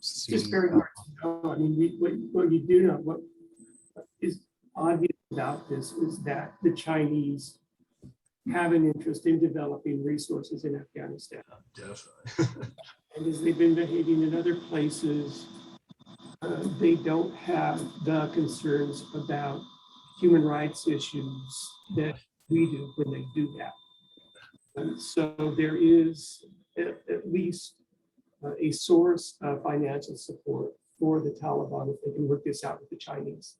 see? Just very hard to know. I mean, what you do know, what is obvious about this is that the Chinese have an interest in developing resources in Afghanistan. Definitely. And as they've been behaving in other places, they don't have the concerns about human rights issues that we do when they do that. And so there is at least a source of financial support for the Taliban if they can work this out with the Chinese.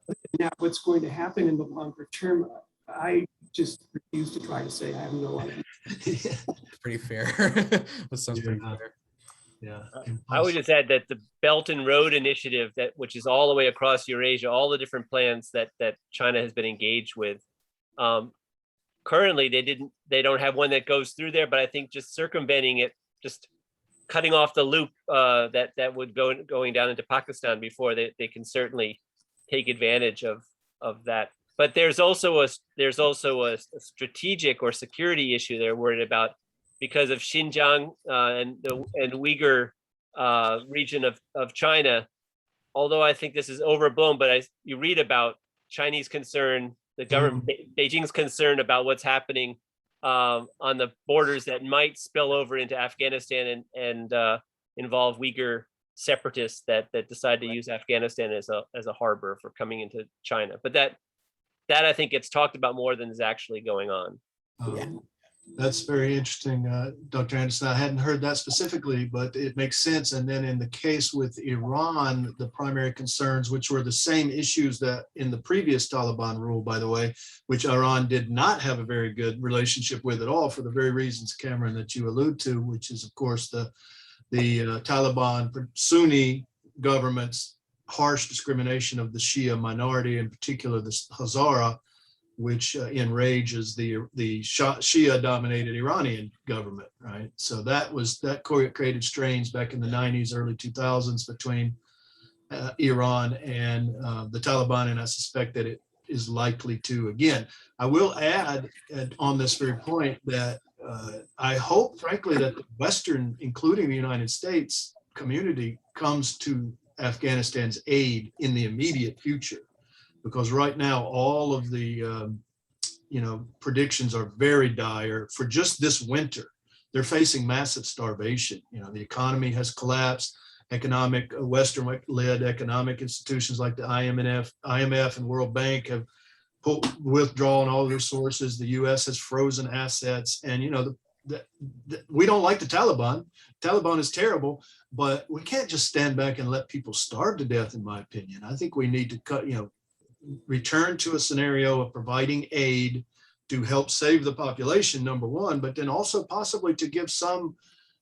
But now what's going to happen in the longer term, I just refuse to try to say I have no idea. Pretty fair. That sounds pretty Yeah. fair. Yeah. I would just add that the Belt and Road Initiative, which is all the way across Eurasia, all the different plans that China has been engaged with. Currently, they don't have one that goes through there, but I think just circumventing it, just cutting off the loop that would going down into Pakistan before they can certainly take advantage of that. But there's also a strategic or security issue they're worried about because of Xinjiang and Uyghur region of China. Although I think this is overblown, but you read about Chinese concern, the government, Beijing's concern about what's happening on the borders that might spill over into Afghanistan and involve Uyghur separatists that decide to use Afghanistan as a harbor for coming into China. But that I think gets talked about more than is actually going on. That's very interesting, Dr. Anderson. I hadn't heard that specifically, but it makes sense. And then in the case with Iran, the primary concerns, which were the same issues that in the previous Taliban rule, by the way, which Iran did not have a very good relationship with at all for the very reasons, Cameron, that you allude to, which is, of course, the Taliban Sunni government's harsh discrimination of the Shia minority, in particular the Hazara, which enrages the Shia-dominated Iranian government, right? So that created strains back in the 90s, early 2000s between Iran and the Taliban, and I suspect that it is likely to again. I will add on this very point that I hope, frankly, that the Western, including the United States community, comes to Afghanistan's aid in the immediate future. Because right now, all of the predictions are very dire for just this winter. They're facing massive starvation. The economy has collapsed. Western-led economic institutions like the IMF and World Bank have withdrawn all their sources. The U.S. has frozen assets, and we don't like the Taliban. Taliban is terrible, but we can't just stand back and let people starve to death. In my opinion, I think we need to return to a scenario of providing aid to help save the population, number one, but then also possibly to give some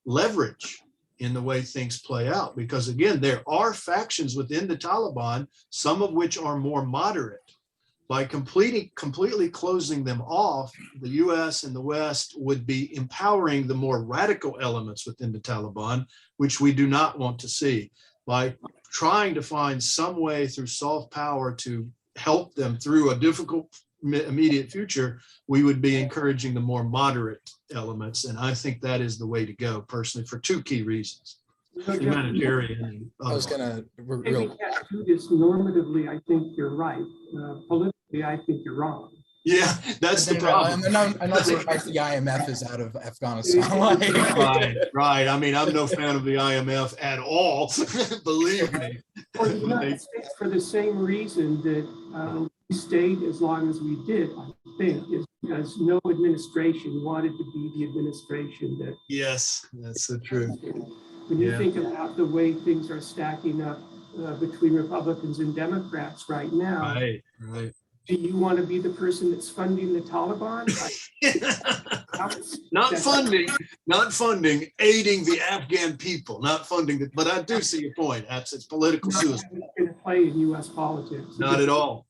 leverage in the way things play out. Because again, there are factions within the Taliban, some of which are more moderate. By completely closing them off, the US and the West would be empowering the more radical elements within the Taliban, which we do not want to see. By trying to find some way through soft power to help them through a difficult immediate future, we would be encouraging the more moderate elements. And I think that is the way to go, personally, for two key reasons. Humanitarian. I was gonna If we can't do this normatively, I think you're right. Politically, I think you're wrong. Yeah, that's the problem. I'm not surprised the IMF is out of Afghanistan. Right. I mean, I'm no fan of the IMF at all. Believe me. For the United States, for the same reason that we stayed as long as we did, I think, is because no administration wanted to be the administration that. Yes, that's so true. When you think about the way things are stacking up between Republicans and Democrats right now, right. Do you want to be the person that's funding the Taliban? Not funding, aiding the Afghan people, not funding, but I do see your point. It's political suicide. It's going to play in U.S. politics. Not at all.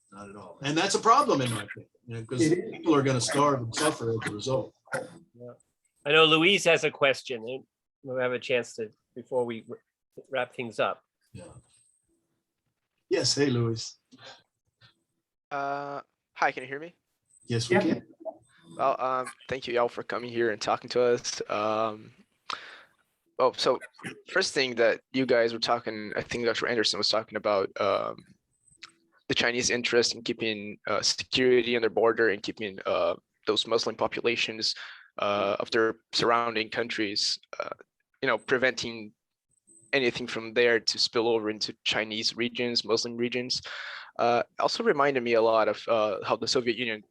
And that's a problem in my opinion, because people are going to starve and suffer as a result. Yeah. I know Louise has a question. We'll have a chance to, before we wrap things up. Yeah. Yes. Hey, Louise. Hi, can you hear me? Yes, we can. Well, thank you all for coming here and talking to us. So first thing that you guys were talking, I think Dr. Anderson was talking about the Chinese interest in keeping security on their border and keeping those Muslim populations of their surrounding countries, preventing anything from there to spill over into Chinese regions, Muslim regions. Also reminded me a lot of how the Soviet Union,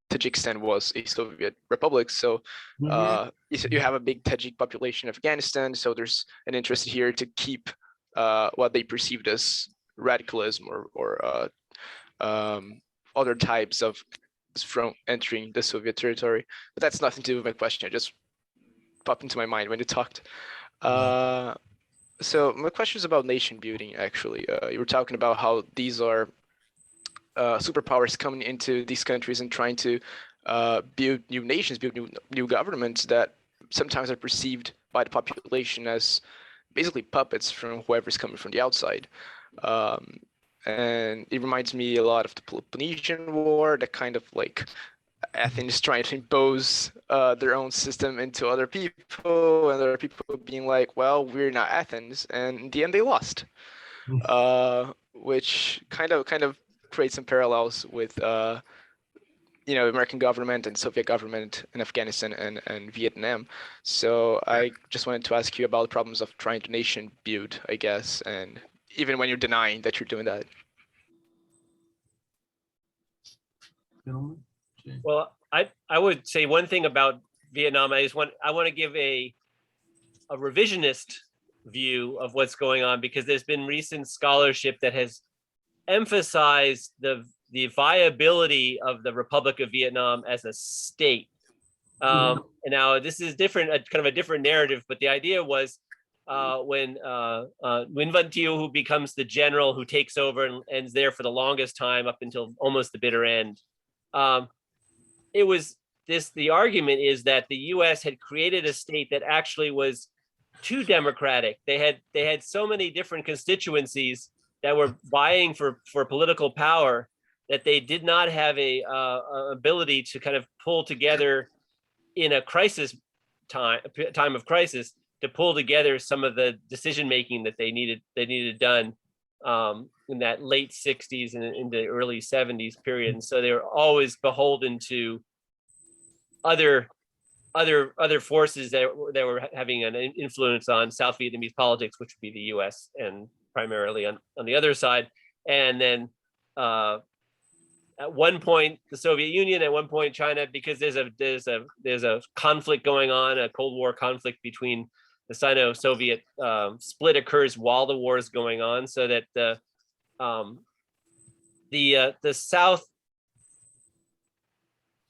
Tajikistan was a Soviet republic. So you have a big Tajik population of Afghanistan. So there's an interest here to keep what they perceived as radicalism or other types of from entering the Soviet territory. But that's nothing to do with my question. It just popped into my mind when you talked. So my question is about nation building, actually. You were talking about how these are superpowers coming into these countries and trying to build new nations, build new governments that sometimes are perceived by the population as basically puppets from whoever's coming from the outside. And it reminds me a lot of the Peloponnesian War, that kind of like Athens trying to impose their own system into other people, and other people being like, well, we're not Athens, and in the end they lost. Which kind of creates some parallels with you know, American government and Soviet government in Afghanistan and Vietnam. So I just wanted to ask you about the problems of trying to nation build, I guess, and even when you're denying that you're doing that. Gentlemen? Jay? Well, I would say one thing about Vietnam. I want to give a revisionist view of what's going on, because there's been recent scholarship that has emphasized the viability of the Republic of Vietnam as a state. And now this is different, kind of a different narrative, but the idea was when Nguyen Văn Thieu, who becomes the general who takes over and is there for the longest time up until almost the bitter end. It was the argument is that the US had created a state that actually was too democratic. They had so many different constituencies that were vying for political power that they did not have a ability to kind of pull together in a crisis time of crisis, to pull together some of the decision making that they needed done in that late 60s and in the early 70s period. And so they were always beholden to other forces that were having an influence on South Vietnamese politics, which would be the US and primarily on the other side. And then at one point the Soviet Union, at one point China, because there's a conflict going on, a Cold War conflict between the Sino-Soviet split occurs while the war is going on, so that the South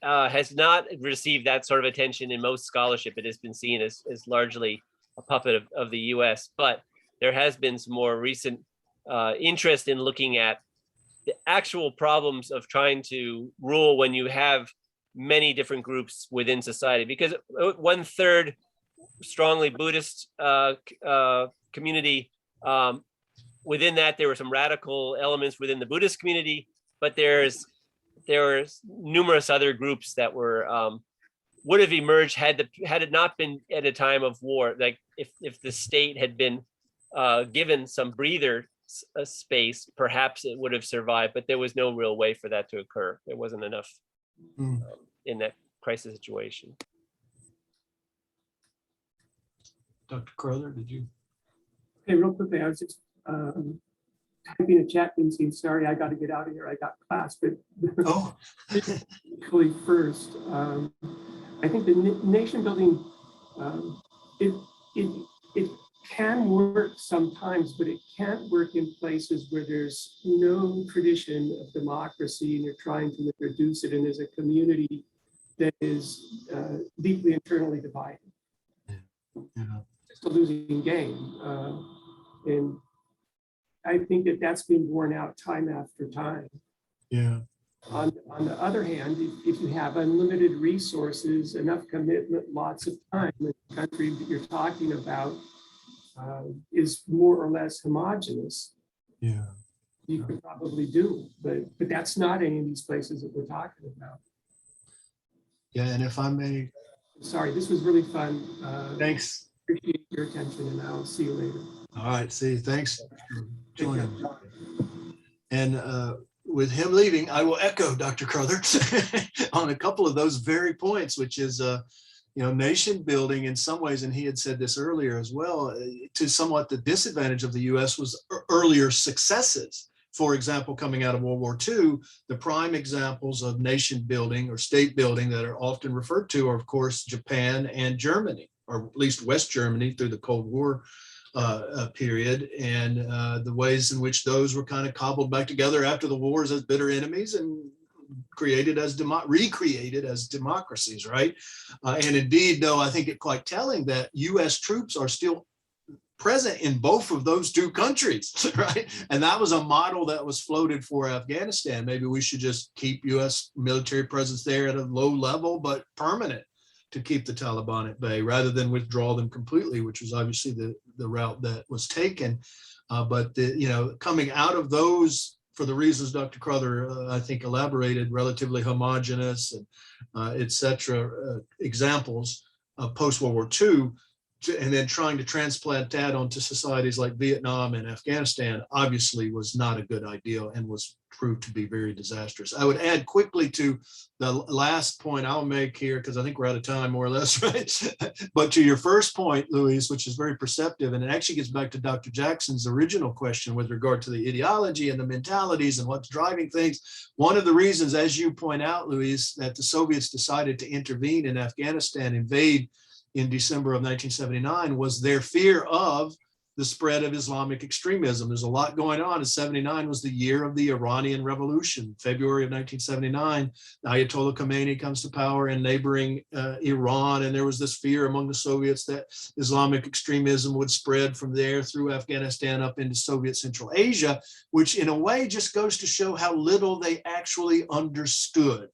has not received that sort of attention in most scholarship. It has been seen as largely a puppet of the US, but there has been some more recent interest in looking at the actual problems of trying to rule when you have many different groups within society, because 1/3 strongly Buddhist community. Within that, there were some radical elements within the Buddhist community, but there were numerous other groups that were would have emerged had it not been at a time of war. Like if the state had been given some breather space, perhaps it would have survived. But there was no real way for that to occur. There wasn't enough in that crisis situation. Dr. Crowther, did you? Okay, real quickly, I was just typing a chat and saying, sorry, I got to get out of here. I got class, but Oh, actually first, I think the nation building, it can work sometimes, but it can't work in places where there's no tradition of democracy and you're trying to introduce it, and there's a community that is deeply internally divided. yeah. It's a losing game. And I think that's been borne out time after time. Yeah. On the other hand, if you have unlimited resources, enough commitment, lots of time, the country that you're talking about is more or less homogenous. Yeah. You could probably do, but that's not any of these places that we're talking about. Yeah. And if I may, Sorry, this was really fun. thanks. Appreciate your attention, and I'll see you later. All right. See, thanks for Take care. joining. And with him leaving, I will echo Dr. Crowther on a couple of those very points, which is, nation building in some ways, and he had said this earlier as well, to somewhat the disadvantage of the US was earlier successes. For example, coming out of World War II, the prime examples of nation building or state building that are often referred to are, of course, Japan and Germany, or at least West Germany through the Cold War period, and the ways in which those were kind of cobbled back together after the wars as bitter enemies, and recreated as democracies, right? And indeed, though, I think it's quite telling that U.S. troops are still present in both of those two countries, right? And that was a model that was floated for Afghanistan. Maybe we should just keep U.S. military presence there at a low level, but permanent, to keep the Taliban at bay rather than withdraw them completely, which was obviously the route that was taken. But coming out of those, for the reasons Dr. Crowther, I think, elaborated, relatively homogenous and et cetera, examples of post-World War II, and then trying to transplant that onto societies like Vietnam and Afghanistan obviously was not a good idea and was proved to be very disastrous. I would add quickly to the last point I'll make here, because I think we're out of time more or less, right? But to your first point, Luis, which is very perceptive, and it actually gets back to Dr. Jackson's original question with regard to the ideology and the mentalities and what's driving things. One of the reasons, as you point out, Luis, that the Soviets decided to intervene in Afghanistan, invade in December of 1979, was their fear of the spread of Islamic extremism. There's a lot going on. And 79 was the year of the Iranian Revolution. February of 1979, Ayatollah Khomeini comes to power in neighboring Iran. And there was this fear among the Soviets that Islamic extremism would spread from there through Afghanistan up into Soviet Central Asia, which in a way just goes to show how little they actually understood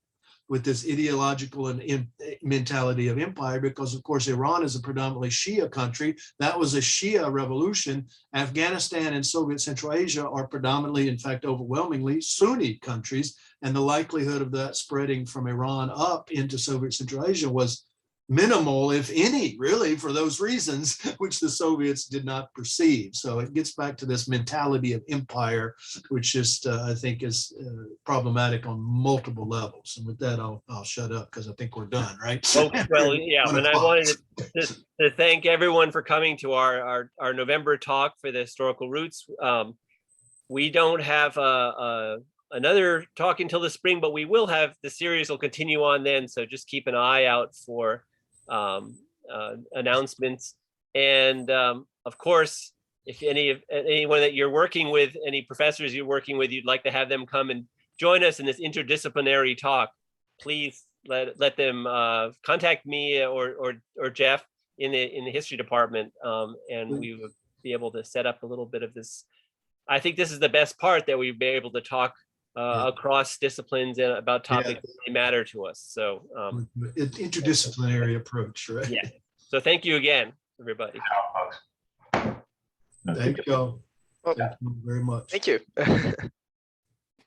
with this ideological and mentality of empire, because of course Iran is a predominantly Shia country. That was a Shia revolution. Afghanistan and Soviet Central Asia are predominantly, in fact, overwhelmingly Sunni countries. And the likelihood of that spreading from Iran up into Soviet Central Asia was minimal, if any, really, for those reasons, which the Soviets did not perceive. So it gets back to this mentality of empire, which just, I think, is problematic on multiple levels. And with that, I'll shut up because I think we're done, right? Oh, well, yeah, and I wanted to thank everyone for coming to our November talk for the historical roots. We don't have another talk until the spring, but we will have, the series will continue on then. So just keep an eye out for announcements. And of course, if anyone that you're working with, any professors you're working with, you'd like to have them come and join us in this interdisciplinary talk, please let them contact me or Jeff in the history department, and we would be able to set up a little bit of this. I think this is the best part, that we'd be able to talk across disciplines and about topics that really matter to us. So interdisciplinary approach, right? Yeah. So thank you again, everybody. Thank you all. Thank you very much. Thank you.